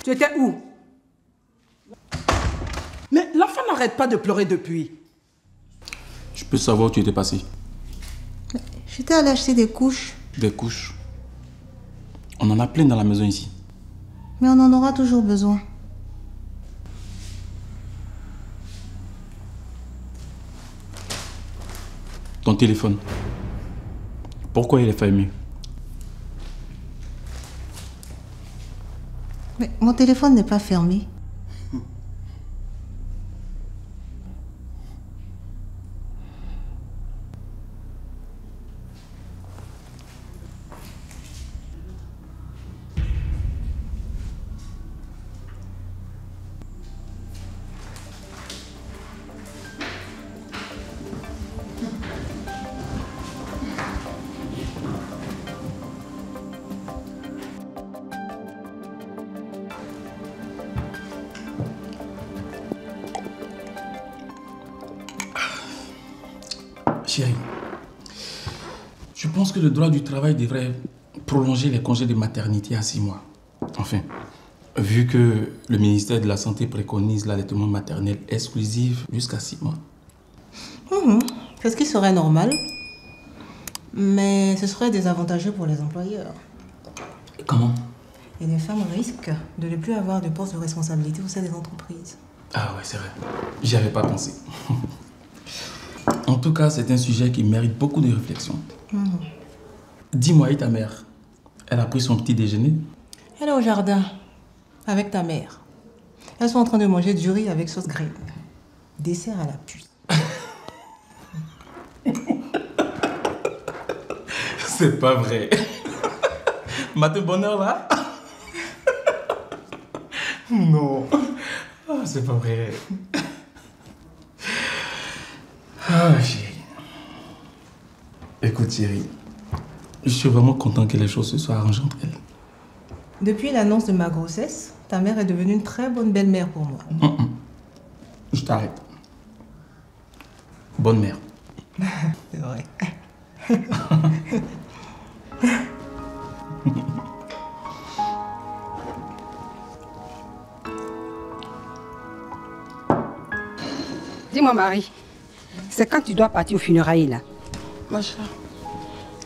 Tu étais où? Mais l'enfant n'arrête pas de pleurer depuis. Je peux savoir où tu étais passé? J'étais allée acheter des couches. Des couches? On en a plein dans la maison ici. Mais on en aura toujours besoin. Ton téléphone. Pourquoi il est fermé? Mais mon téléphone n'est pas fermé. Chérie, je pense que le droit du travail devrait prolonger les congés de maternité à 6 mois. Enfin, vu que le ministère de la Santé préconise l'allaitement maternel exclusif jusqu'à 6 mois. C'est ce qui serait normal. Mais ce serait désavantageux pour les employeurs. Comment? Et les femmes risquent de ne plus avoir de poste de responsabilité au sein des entreprises. Ah ouais, c'est vrai. J'y avais pas pensé. En tout cas, c'est un sujet qui mérite beaucoup de réflexion. Dis-moi, et ta mère, elle a pris son petit déjeuner? Elle est au jardin, avec ta mère. Elles sont en train de manger du riz avec sauce grille. Dessert à l'appui. C'est pas vrai. Matin bonheur là? Non. Ah, c'est pas vrai. Ah, chérie. Écoute, chérie. Je suis vraiment content que les choses se soient arrangées entre elles. Depuis l'annonce de ma grossesse, ta mère est devenue une très bonne belle-mère pour moi. Je t'arrête. Bonne mère. C'est vrai. Dis-moi, Marie, c'est quand tu dois partir aux funérailles, là? Ma chère,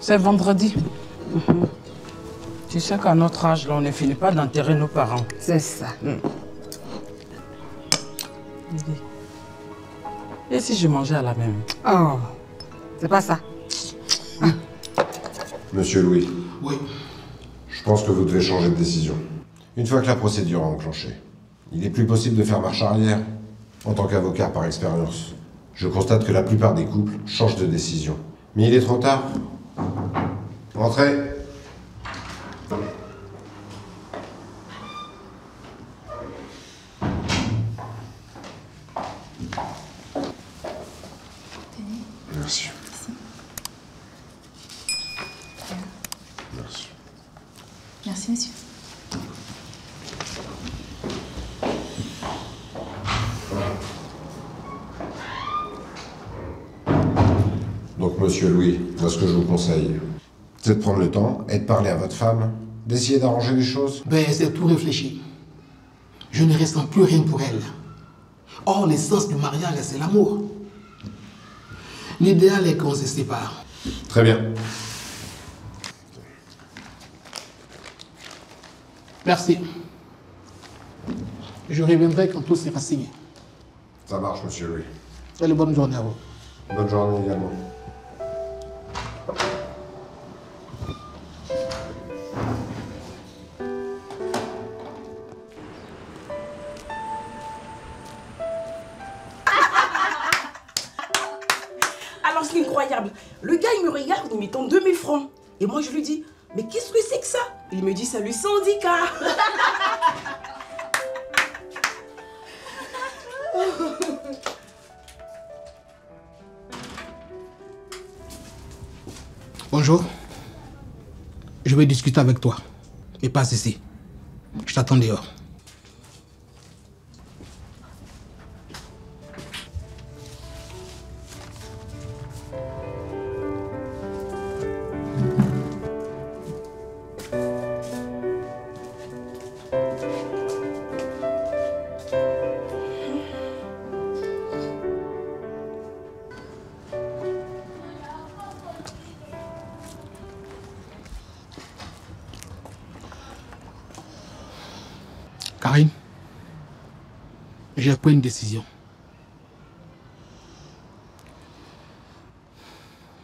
c'est vendredi. Tu sais qu'à notre âge, là, on ne finit pas d'enterrer nos parents. C'est ça. Et si je mangeais à la même? Oh, c'est pas ça. Monsieur Louis. Oui. Je pense que vous devez changer de décision. Une fois que la procédure est enclenchée, il n'est plus possible de faire marche arrière. En tant qu'avocat par expérience, je constate que la plupart des couples changent de décision. Mais il est trop tard. Entrez. Merci. Merci. Merci, monsieur. Donc, monsieur Louis, moi ce que je vous conseille, c'est de prendre le temps et de parler à votre femme, d'essayer d'arranger les choses. Ben, c'est tout réfléchi. Je ne ressens plus rien pour elle. Or, l'essence du mariage, c'est l'amour. L'idéal est qu'on se sépare. Très bien. Merci. Je reviendrai quand tout sera signé. Ça marche, monsieur Louis. Allez, bonne journée à vous. Bonne journée également. Alors, c'est incroyable. Le gars, il me regarde, il me tombe 2000 francs. Et moi, je lui dis, mais qu'est-ce que c'est que ça? Il me dit, c'est le syndicat. Bonjour. Je vais discuter avec toi. Mais pas ici. Je t'attends dehors. Karine, j'ai pris une décision.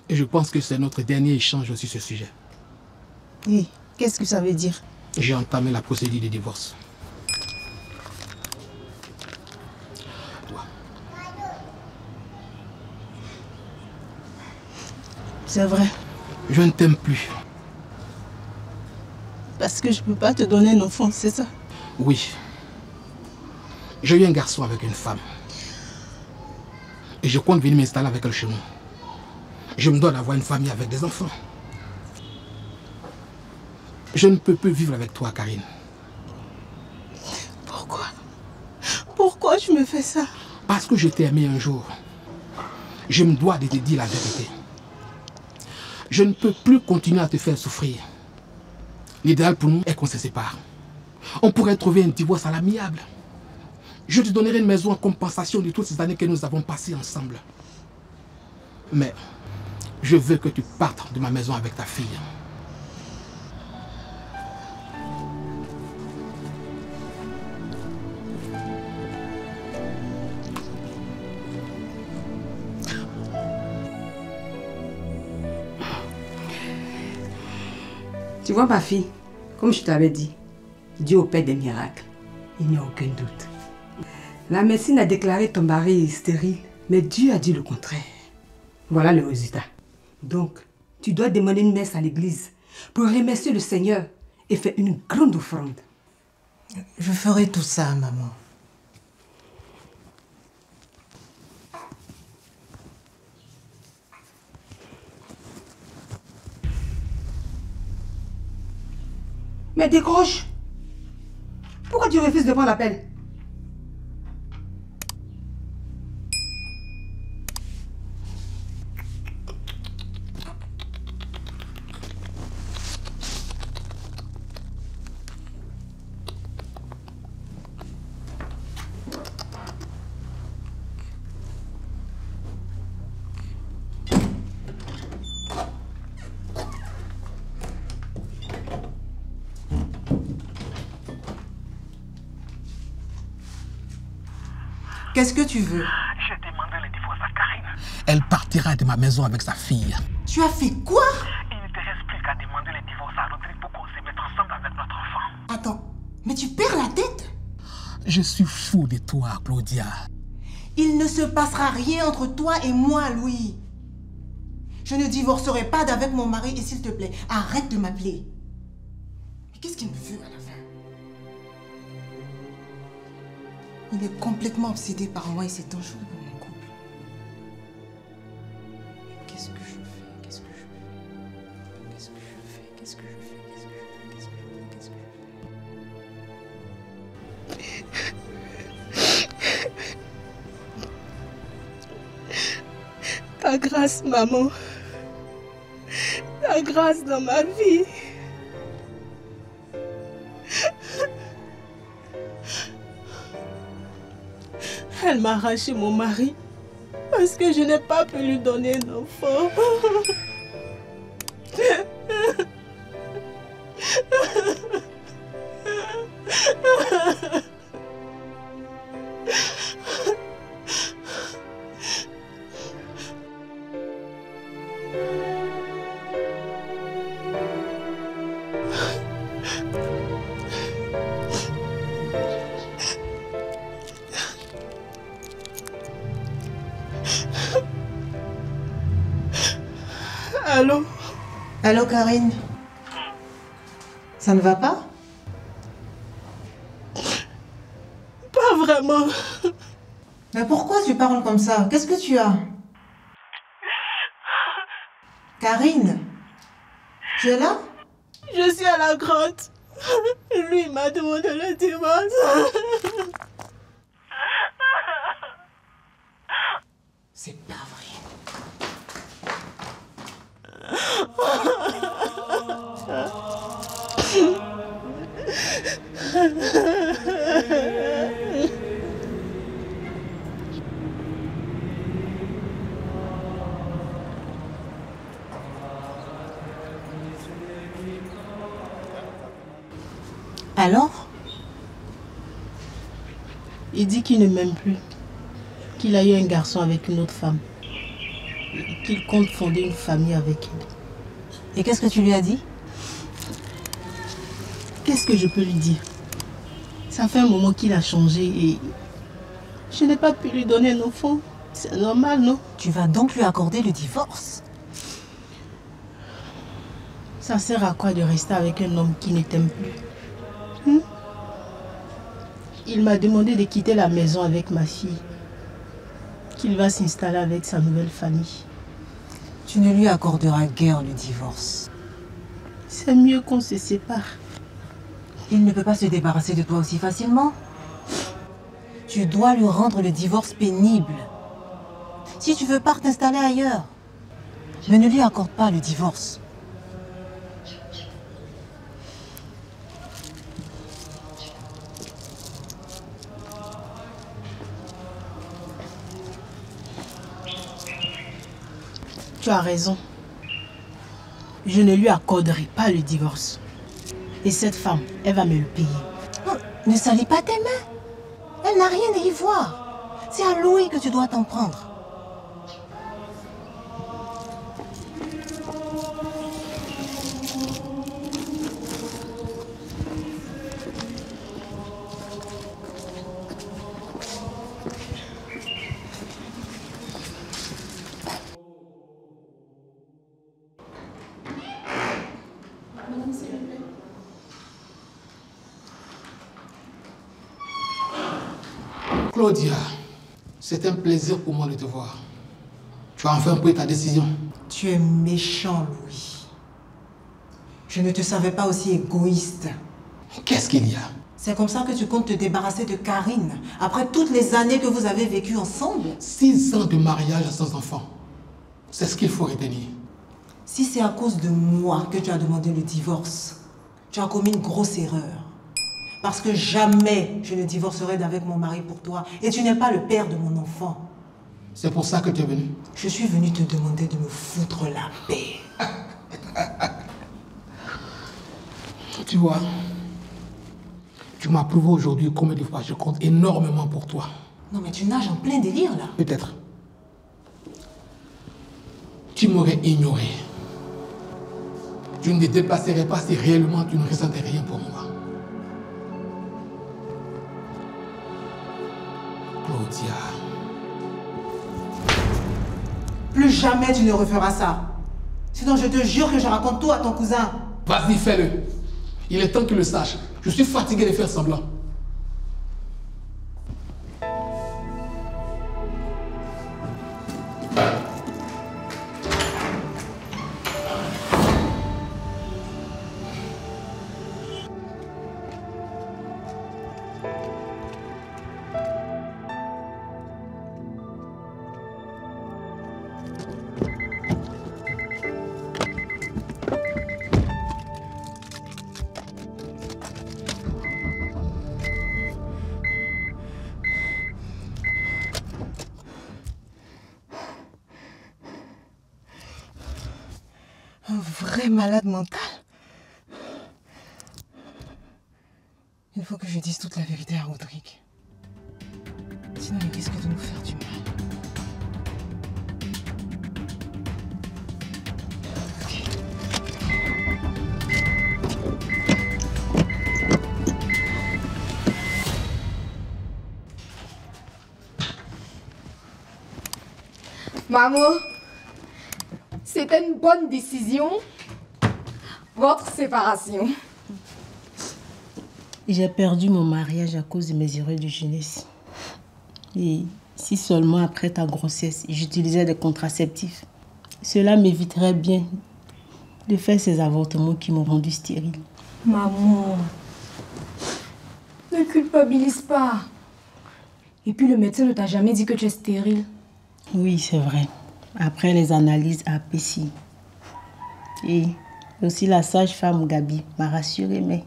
Et je pense que c'est notre dernier échange sur ce sujet. Et qu'est-ce que ça veut dire? J'ai entamé la procédure de divorce. C'est vrai. Je ne t'aime plus. Parce que je peux pas te donner un enfant, c'est ça? Oui. J'ai eu un garçon avec une femme. Et je compte venir m'installer avec elle chez nous. Je me dois d'avoir une famille avec des enfants. Je ne peux plus vivre avec toi, Karine. Pourquoi? Pourquoi tu me fais ça? Parce que je t'ai aimé un jour. Je me dois de te dire la vérité. Je ne peux plus continuer à te faire souffrir. L'idéal pour nous est qu'on se sépare. On pourrait trouver un divorce à l'amiable. Je te donnerai une maison en compensation de toutes ces années que nous avons passées ensemble. Mais je veux que tu partes de ma maison avec ta fille. Tu vois ma fille, comme je t'avais dit, Dieu opère des miracles. Il n'y a aucun doute. La médecine a déclaré ton mari stérile, mais Dieu a dit le contraire. Voilà le résultat. Donc, tu dois demander une messe à l'église pour remercier le Seigneur et faire une grande offrande. Je ferai tout ça, maman. Mais décroche! Pourquoi tu refuses de prendre l'appel? Qu'est-ce que tu veux? Je demanderai le divorce à Karine. Elle partira de ma maison avec sa fille. Tu as fait quoi? Il ne te reste plus qu'à demander le divorce à Rodrigue pour qu'on se mette ensemble avec notre enfant. Attends, mais tu perds la tête? Je suis fou de toi, Claudia. Il ne se passera rien entre toi et moi, Louis. Je ne divorcerai pas d'avec mon mari et s'il te plaît, arrête de m'appeler. Mais qu'est-ce qu'il me veut à la fin? Il est complètement obsédé par moi et c'est dangereux pour mon couple. Qu'est-ce que je fais? Qu'est-ce que je fais? Qu'est-ce que je fais? Qu'est-ce que je fais? Qu'est-ce que je fais? Qu'est-ce que je fais? Qu'est-ce que je fais? Ta grâce, maman. Ta grâce dans ma vie. Elle m'a arraché mon mari parce que je n'ai pas pu lui donner un enfant. Allô? Allô, Karine? Ça ne va pas? Pas vraiment. Mais pourquoi tu parles comme ça? Qu'est-ce que tu as? Karine? Tu es là? Je suis à la grotte. Lui m'a demandé le divorce. C'est pas vrai. Alors? Il dit qu'il ne m'aime plus, qu'il a eu un garçon avec une autre femme, qu'il compte fonder une famille avec elle. Et qu'est-ce que tu lui as dit? Qu'est-ce que je peux lui dire? Ça fait un moment qu'il a changé et je n'ai pas pu lui donner un enfant. C'est normal, non? Tu vas donc lui accorder le divorce? Ça sert à quoi de rester avec un homme qui ne t'aime plus? Il m'a demandé de quitter la maison avec ma fille, qu'il va s'installer avec sa nouvelle famille. Tu ne lui accorderas guère le divorce. C'est mieux qu'on se sépare. Il ne peut pas se débarrasser de toi aussi facilement. Tu dois lui rendre le divorce pénible. Si tu veux pas t'installer ailleurs, mais ne lui accorde pas le divorce. Tu as raison. Je ne lui accorderai pas le divorce. Et cette femme, elle va me le payer. Non, ne salis pas tes mains. Elle n'a rien à y voir. C'est à Louis que tu dois t'en prendre. Claudia, c'est un plaisir pour moi de te voir. Tu as enfin pris ta décision. Tu es méchant, Louis. Je ne te savais pas aussi égoïste. Qu'est-ce qu'il y a? C'est comme ça que tu comptes te débarrasser de Karine, après toutes les années que vous avez vécues ensemble? 6 ans de mariage sans enfant. C'est ce qu'il faut retenir. Si c'est à cause de moi que tu as demandé le divorce, tu as commis une grosse erreur. Parce que jamais je ne divorcerai d'avec mon mari pour toi. Et tu n'es pas le père de mon enfant. C'est pour ça que tu es venu? Je suis venue te demander de me foutre la paix. Tu vois, tu m'as prouvé aujourd'hui combien de fois je compte énormément pour toi. Non mais tu nages en plein délire là. Peut-être. Tu m'aurais ignoré. Tu ne te déplacerais pas si réellement tu ne ressentais rien pour moi. Claudia. Plus jamais tu ne referas ça. Sinon je te jure que je raconte tout à ton cousin. Vas-y, fais-le. Il est temps qu'il le sache. Je suis fatigué de faire semblant. Un vrai malade mental. Il faut que je dise toute la vérité à Rodrigue. Sinon il risque de nous faire du mal. Maman, c'était une bonne décision, votre séparation. J'ai perdu mon mariage à cause de mes erreurs de jeunesse. Et si seulement après ta grossesse, j'utilisais des contraceptifs, cela m'éviterait bien de faire ces avortements qui m'ont rendu stérile. Maman, ne culpabilise pas. Et puis le médecin ne t'a jamais dit que tu es stérile. Oui, c'est vrai. Après les analyses à Pessi. Et aussi la sage-femme Gabi m'a rassurée, mais...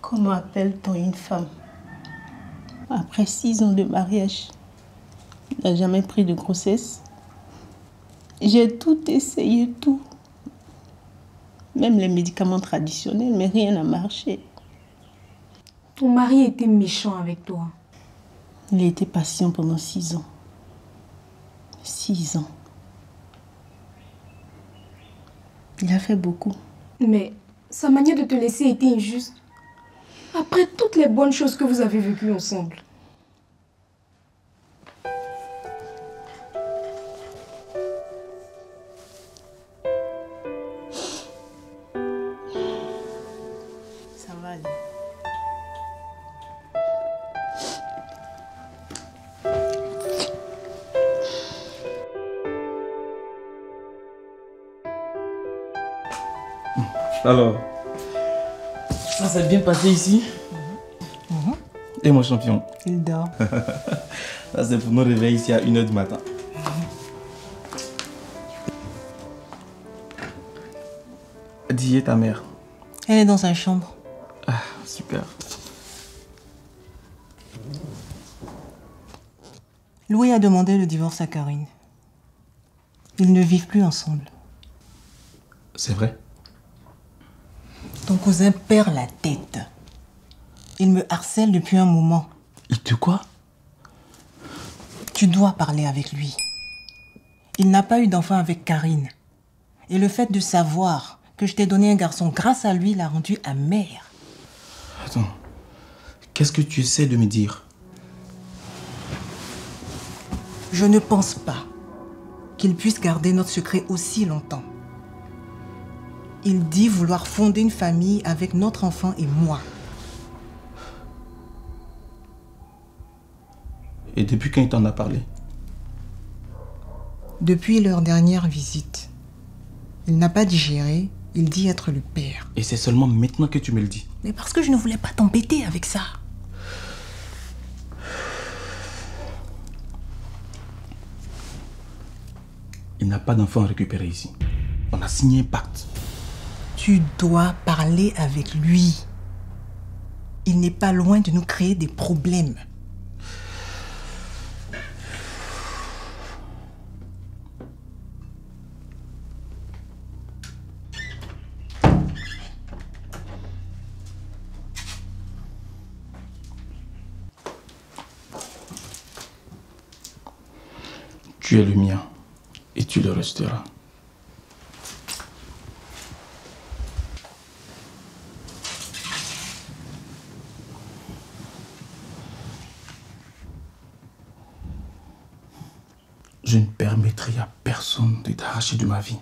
Comment appelle-t-on une femme après 6 ans de mariage? Elle n'a jamais pris de grossesse. J'ai tout essayé, tout. Même les médicaments traditionnels, mais rien n'a marché. Ton mari était méchant avec toi. Il a été patient pendant 6 ans. 6 ans. Il a fait beaucoup. Mais sa manière de te laisser était injuste. Après toutes les bonnes choses que vous avez vécues ensemble. Ça va aller. Alors, ça s'est bien passé ici? Et mon champion? Il dort. Ça c'est pour nous réveiller ici à 1h du matin. Dis, et ta mère? Elle est dans sa chambre. Ah, super. Louis a demandé le divorce à Karine. Ils ne vivent plus ensemble. C'est vrai? Ton cousin perd la tête. Il me harcèle depuis un moment. Il te quoi? Tu dois parler avec lui. Il n'a pas eu d'enfant avec Karine. Et le fait de savoir que je t'ai donné un garçon grâce à lui l'a rendu amer. Attends, qu'est-ce que tu essaies de me dire? Je ne pense pas qu'il puisse garder notre secret aussi longtemps. Il dit vouloir fonder une famille avec notre enfant et moi. Et depuis quand il t'en a parlé? Depuis leur dernière visite. Il n'a pas digéré, il dit être le père. Et c'est seulement maintenant que tu me le dis? Mais parce que je ne voulais pas t'embêter avec ça. Il n'a pas d'enfant à récupérer ici. On a signé un pacte. Tu dois parler avec lui. Il n'est pas loin de nous créer des problèmes. Tu es le mien et tu le resteras. Je ne permettrai à personne de t'arracher de ma vie.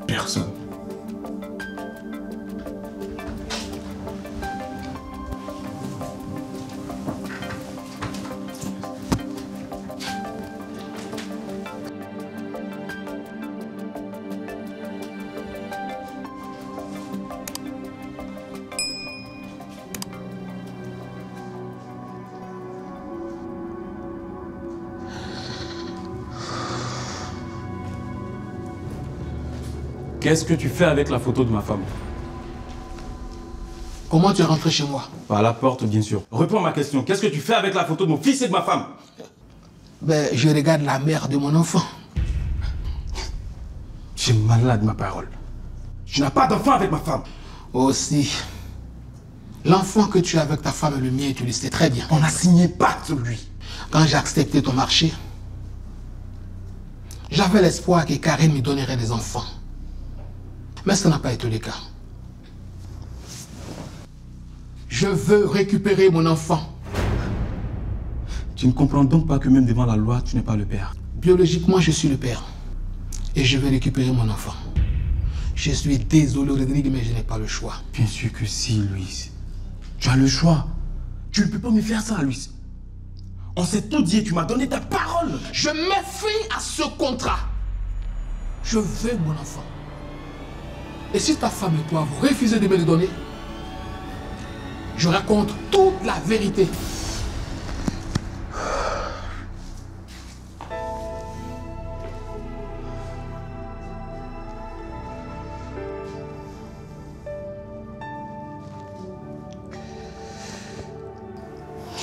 Personne. Qu'est-ce que tu fais avec la photo de ma femme? Comment tu es rentré chez moi? Par la porte, bien sûr. Réponds à ma question. Qu'est-ce que tu fais avec la photo de mon fils et de ma femme? Ben, je regarde la mère de mon enfant. Tu es malade, ma parole. Tu n'as pas d'enfant avec ma femme. Aussi. L'enfant que tu as avec ta femme et le mien, tu le sais très bien. On a signé pacte sur lui. Quand j'ai accepté ton marché, j'avais l'espoir que Karine me donnerait des enfants. Mais ça n'a pas été le cas. Je veux récupérer mon enfant. Tu ne comprends donc pas que même devant la loi, tu n'es pas le père. Biologiquement, je suis le père. Et je vais récupérer mon enfant. Je suis désolé, Rodrigue, mais je n'ai pas le choix. Bien sûr que si, Louise. Tu as le choix. Tu ne peux pas me faire ça, Louise. On s'est tout dit et tu m'as donné ta parole. Je m'effraie à ce contrat. Je veux mon enfant. Et si ta femme et toi, vous refusez de me le donner, je raconte toute la vérité.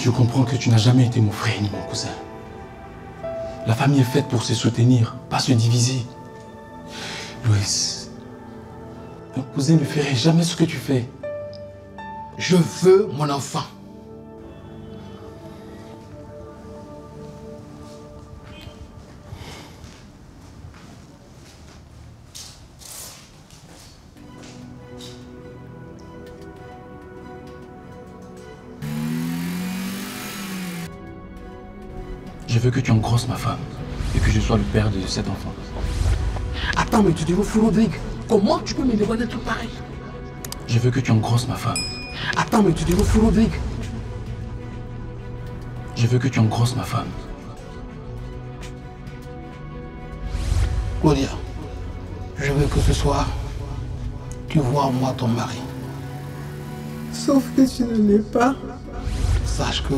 Je comprends que tu n'as jamais été mon frère ni mon cousin. La famille est faite pour se soutenir, pas se diviser. Louis, un cousin ne ferait jamais ce que tu fais. Je veux mon enfant. Je veux que tu engrosses ma femme et que je sois le père de cet enfant. Attends, mais tu te veux fou, Rodrigue. Comment tu peux me demander un truc pareil? Je veux que tu engrosses ma femme. Attends, mais tu te veux fou, Rodrigue. Je veux que tu engrosses ma femme. Claudia, je veux que ce soir, tu vois en moi ton mari. Sauf que tu ne l'es pas. Sache que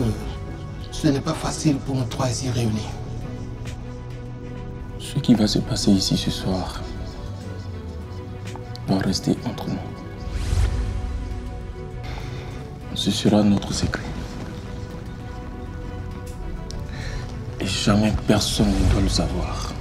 ce n'est pas facile pour nous trois ici réunis. Ce qui va se passer ici ce soir doit rester entre nous. Ce sera notre secret. Et jamais personne ne doit le savoir.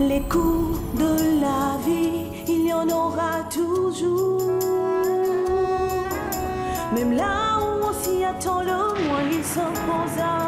Les coups de la vie, il y en aura toujours. Même là où on s'y attend le moins, il s'impose à